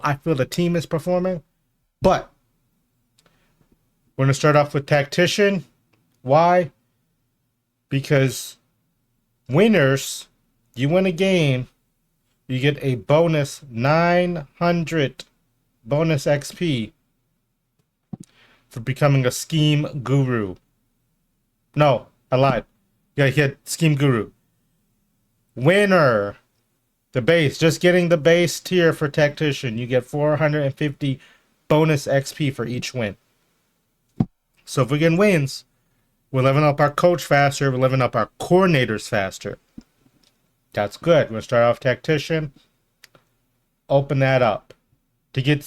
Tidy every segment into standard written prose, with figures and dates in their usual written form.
I feel the team is performing. But we're going to start off with tactician. Why? Because winners, you win a game, you get a bonus 900 bonus XP for becoming a scheme guru. No, I lied. Yeah, hit scheme guru. Winner. The base, just getting the base tier for tactician, you get 450 bonus XP for each win. So if we get wins, we're leveling up our coach faster, we're leveling up our coordinators faster. That's good. We'll start off tactician. Open that up. To get the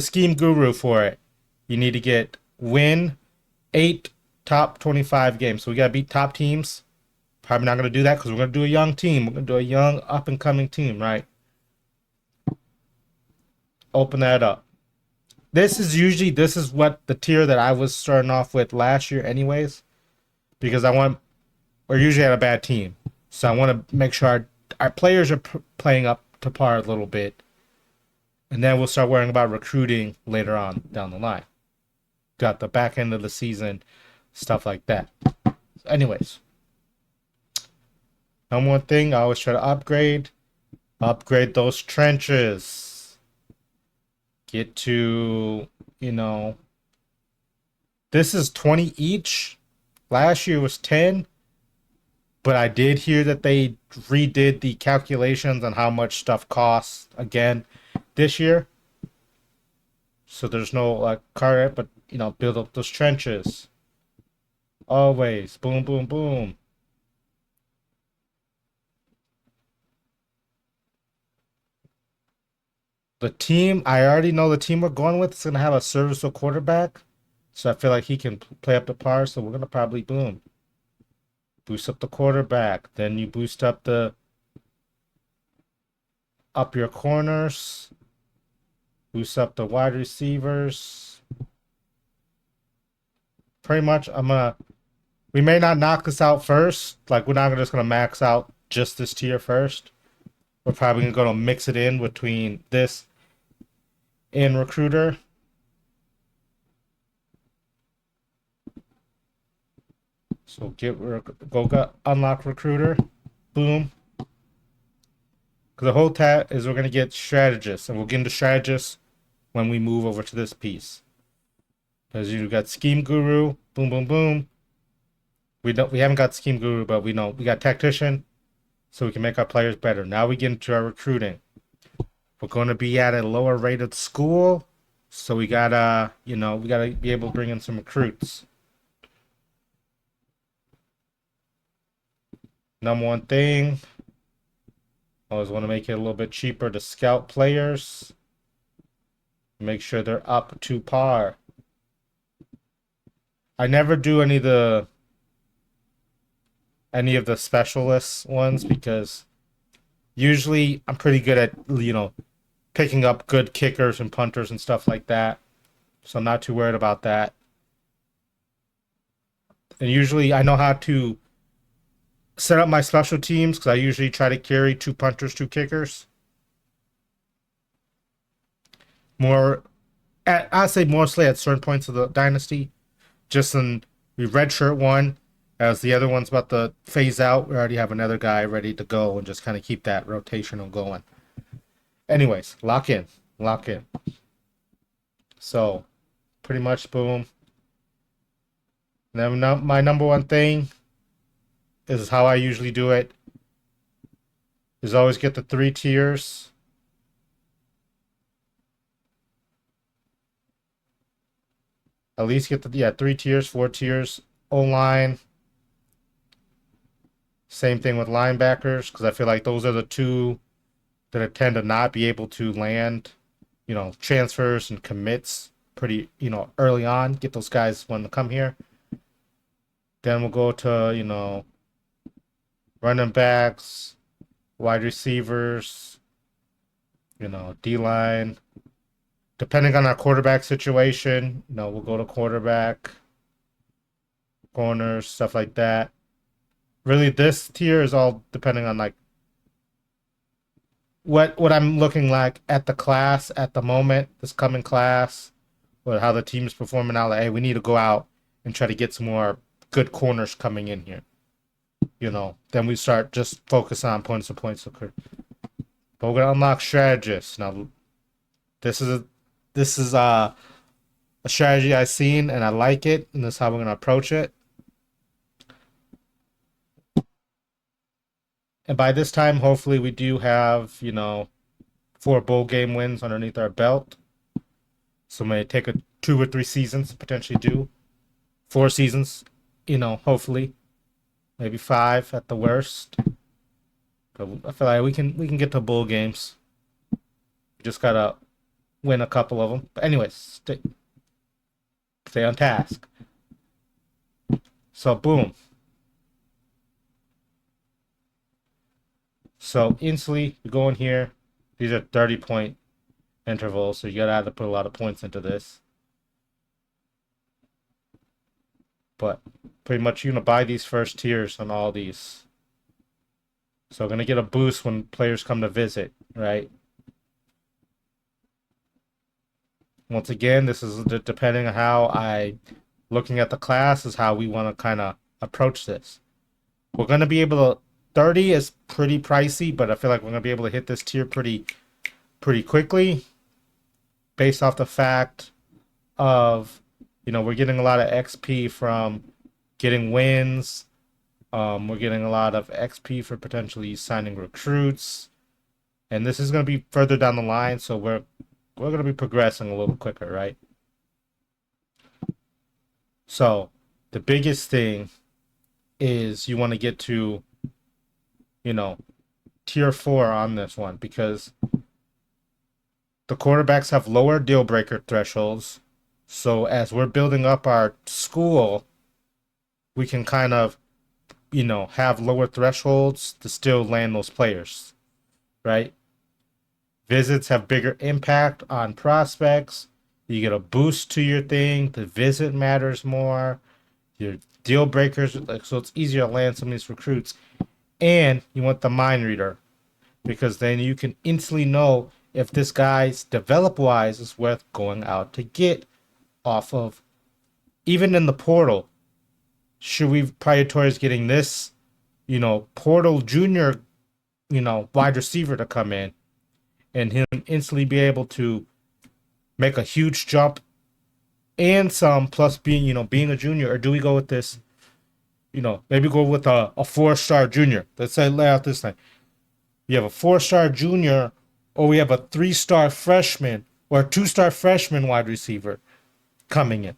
scheme guru for it, you need to get win 8 top 25 games. So we gotta beat top teams. Probably not gonna do that because we're gonna do a young team. We're gonna do a young up and coming team, right? Open that up. This is what the tier that I was starting off with last year anyways. Because we're usually at a bad team. So I want to make sure our players are playing up to par a little bit. And then we'll start worrying about recruiting later on down the line. Got the back end of the season, stuff like that. Anyways. Number one thing, I always try to upgrade. Upgrade those trenches. Get to, this is 20 each. Last year was 10. But I did hear that they redid the calculations on how much stuff costs again this year. So there's no card, but build up those trenches. Always. Boom, boom, boom. The team, I already know the team we're going with is going to have a serviceable quarterback. So I feel like he can play up to par. So we're going to probably boom. Boost up the quarterback. Then you boost up your corners. Boost up the wide receivers. Pretty much we may not knock this out first. Like we're not just gonna max out just this tier first. We're probably gonna mix it in between this and recruiter. So unlock recruiter. Boom. Because the whole tab is we're going to get strategists. And we'll get into strategists when we move over to this piece. Because you got scheme guru. Boom, boom, boom. We haven't got scheme guru, but we know we got tactician. So we can make our players better. Now we get into our recruiting. We're going to be at a lower rated school. So we gotta, we gotta be able to bring in some recruits. Number one thing, always want to make it a little bit cheaper to scout players. Make sure they're up to par. I never do any of the specialist ones because usually I'm pretty good at, picking up good kickers and punters and stuff like that. So I'm not too worried about that. And usually I know how to set up my special teams because I usually try to carry 2 punters, 2 kickers. I'd say mostly at certain points of the dynasty. Just in we redshirt one, as the other one's about to phase out. We already have another guy ready to go and just kind of keep that rotational going. Anyways, lock in. So, pretty much boom. Then my number one thing is how I usually do it. Is always get the 3 tiers. At least get 3 tiers, 4 tiers. O-line. Same thing with linebackers, because I feel like those are the 2 that I tend to not be able to land, transfers and commits pretty, early on. Get those guys when they come here. Then we'll go to, running backs, wide receivers, D-line. Depending on our quarterback situation, we'll go to quarterback, corners, stuff like that. Really, this tier is all depending on, what I'm looking like at the class at the moment, this coming class, or how the team's performing out. Like, hey, we need to go out and try to get some more good corners coming in here. Then we start just focus on points to points. But we're gonna unlock strategists now. This is a strategy I've seen and I like it, and this is how we're gonna approach it. And by this time, hopefully, we do have 4 bowl game wins underneath our belt. So it may take 2 or 3 seasons to potentially do 4 seasons. Hopefully, maybe 5 at the worst. But I feel like we can get to bowl games. We just gotta win a couple of them. But anyways, stay on task. So boom. So instantly you go in here. These are 30-point intervals, so you gotta have to put a lot of points into this. But pretty much you're gonna buy these first tiers on all these. So we're gonna get a boost when players come to visit, right? Once again, this is depending on how I looking at the class is how we want to kind of approach this. We're gonna be able to 30 is pretty pricey, but I feel like we're gonna be able to hit this tier pretty quickly based off the fact of we're getting a lot of XP from getting wins. We're getting a lot of XP for potentially signing recruits, and this is going to be further down the line, so we're going to be progressing a little quicker, right? So the biggest thing is you want to get to tier 4 on this one, because the quarterbacks have lower deal breaker thresholds. So as we're building up our school, we can kind of have lower thresholds to still land those players, right? Visits have bigger impact on prospects. You get a boost to your thing. The visit matters more. Your deal breakers, so it's easier to land some of these recruits. And you want the mind reader, because then you can instantly know if this guy's develop-wise is worth going out to get off of. Even in the portal, should we prioritize getting this, portal junior, wide receiver to come in and him instantly be able to make a huge jump and some, plus being a junior? Or do we go with this, maybe go with a 4-star junior? Let's say lay out this thing. You have a 4-star junior, or we have a 3-star freshman or a 2-star freshman wide receiver coming in,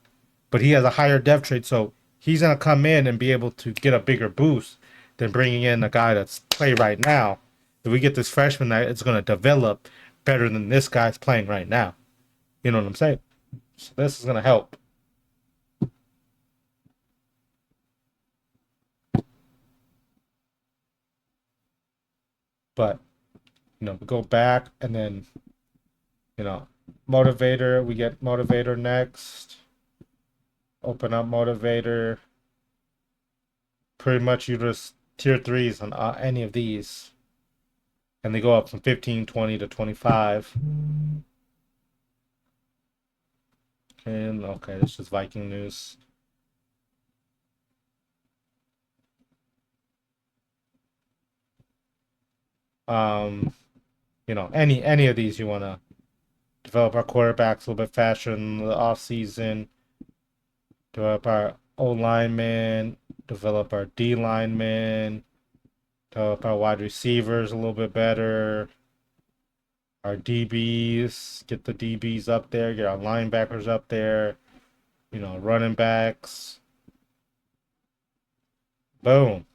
but he has a higher depth trade, so he's going to come in and be able to get a bigger boost than bringing in a guy that's play right now. If we get this freshman that is going to develop better than this guy's playing right now, you know what I'm saying? So this is going to help. But we go back, and then motivator, we get motivator next. Open up motivator. Pretty much you just tier 3s on any of these, and they go up from 15, 20 to 25. Okay, this is Viking news. Any of these you want to develop our quarterbacks a little bit faster in the off season, develop our O lineman, develop our D lineman, develop our wide receivers a little bit better, our DBs, get the DBs up there, get our linebackers up there, running backs. Boom.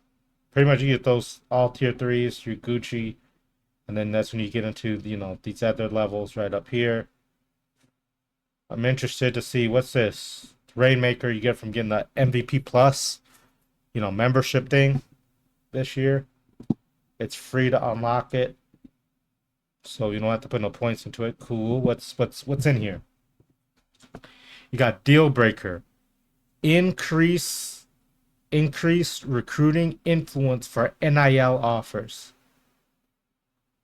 Pretty much you get those all tier 3s, you're Gucci. And then that's when you get into, these other levels right up here. I'm interested to see, what's this? Rainmaker you get from getting the MVP Plus, membership thing this year. It's free to unlock it, so you don't have to put no points into it. Cool. What's in here? You got deal breaker. Increased recruiting influence for NIL offers.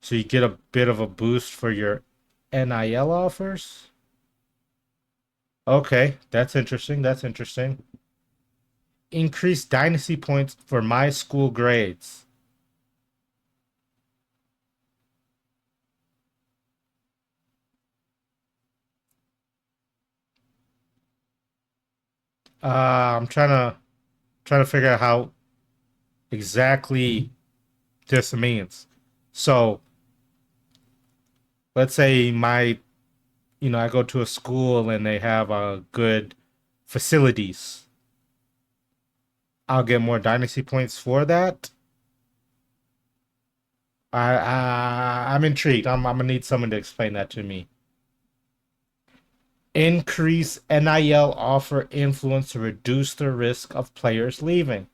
So you get a bit of a boost for your NIL offers. Okay, that's interesting. That's interesting. Increase dynasty points for my school grades. I'm trying to figure out how exactly this means. So let's say I go to a school and they have good facilities. I'll get more dynasty points for that. I'm intrigued. I'm gonna need someone to explain that to me. Increase NIL offer influence to reduce the risk of players leaving.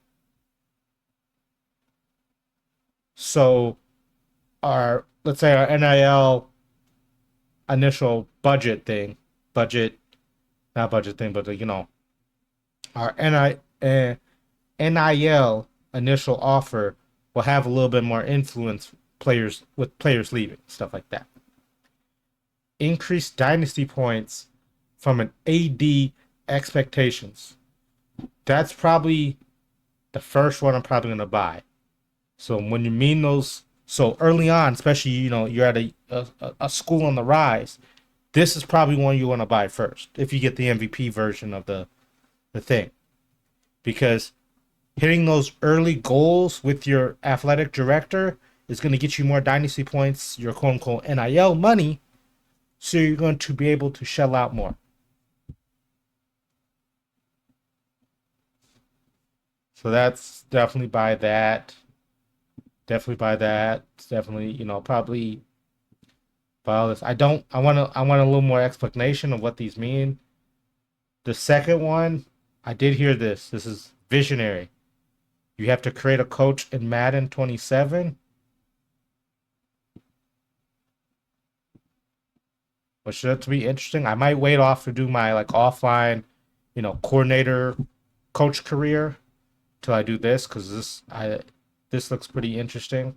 So our let's say our NIL initial budget not budget thing, but our NIL initial offer will have a little bit more influence players leaving, stuff like that. Increase dynasty points from an AD expectations. That's probably the first one I'm probably gonna buy. So when you mean those, so early on, especially you're at a school on the rise, this is probably one you want to buy first if you get the MVP version of the thing, because hitting those early goals with your athletic director is going to get you more dynasty points, your quote unquote NIL money, so you're going to be able to shell out more. So that's definitely buy that. Definitely buy that. Definitely, probably buy all this. I want a little more explanation of what these mean. The second one, I did hear this. This is visionary. You have to create a coach in Madden 27, which should be interesting. I might wait off to do my like offline, coordinator coach career till I do this because this looks pretty interesting.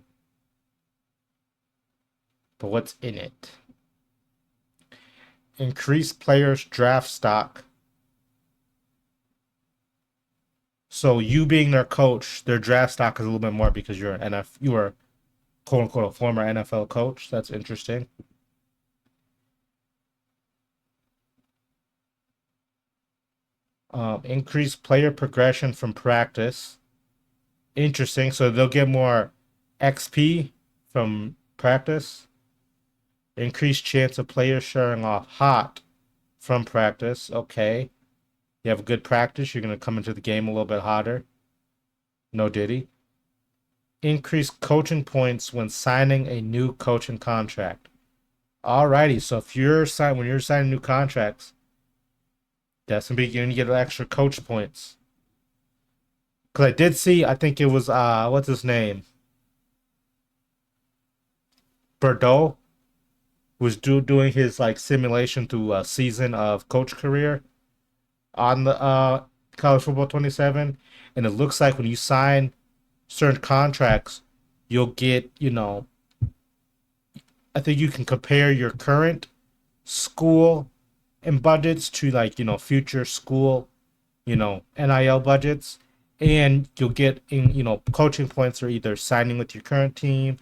But what's in it? Increase players' draft stock. So you being their coach, their draft stock is a little bit more because you are quote unquote a former NFL coach. That's interesting. Increase player progression from practice. Interesting. So they'll get more XP from practice. Increased chance of players showing off hot from practice. Okay. You have a good practice, you're going to come into the game a little bit hotter. No diddy. Increase coaching points when signing a new coaching contract. Alrighty, so if when you're signing new contracts, that's gonna be you're gonna get extra coach points. Cause I did see, I think it was what's his name? Bordeaux was doing his like simulation through a season of coach career on the college football 27, and it looks like when you sign certain contracts, you'll get, I think you can compare your current school and budgets to like, future school, NIL budgets. And you'll get in, coaching points or either signing with your current team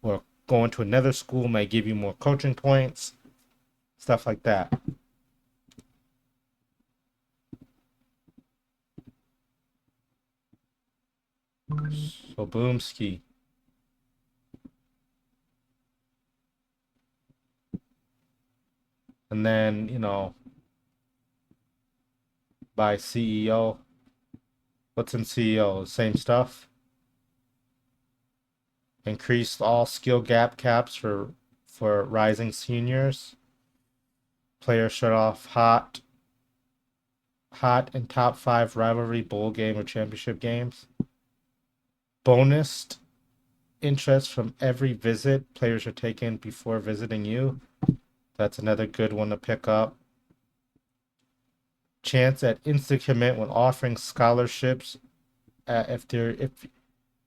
or going to another school may give you more coaching points, stuff like that. So boomski. And then, by CEO. What's in CEO? Same stuff. Increased all skill gap caps for rising seniors. Players shut off hot and top five rivalry bowl game or championship games. Bonused interest from every visit players are taking before visiting you. That's another good one to pick up. Chance at instant commit when offering scholarships if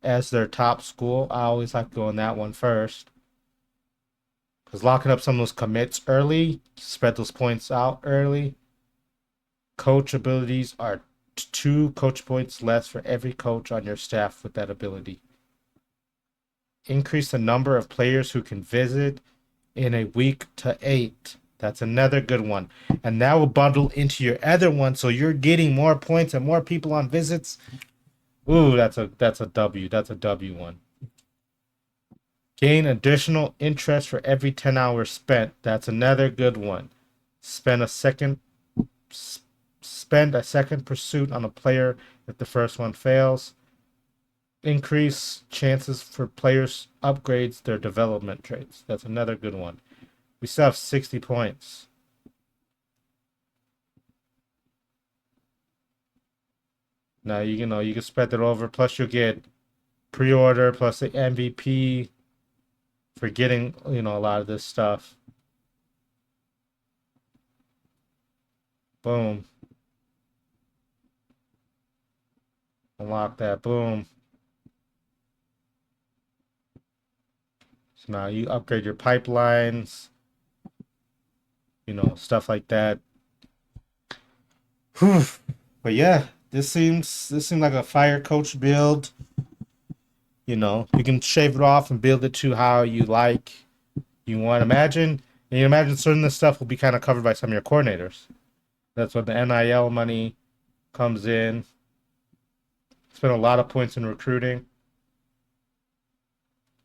as their top school. I always like to go on that one first. Because locking up some of those commits early, spread those points out early. Coach abilities are 2 coach points less for every coach on your staff with that ability. Increase the number of players who can visit in a week to 8. That's another good one. And that will bundle into your other one, so you're getting more points and more people on visits. Ooh, that's a W. That's a W one. Gain additional interest for every 10 hours spent. That's another good one. Spend a second pursuit on a player if the first one fails. Increase chances for players upgrades their development traits. That's another good one. We still have 60 points. Now you know you can spread that over. Plus you'll get pre-order plus the MVP for getting a lot of this stuff. Boom. Unlock that. Boom. So now you upgrade your pipelines. Stuff like that. Whew. But yeah, this seems like a fire coach build. You can shave it off and build it to how you like. You want. Imagine certain of this stuff will be kind of covered by some of your coordinators. That's when the NIL money comes in. Spend a lot of points in recruiting.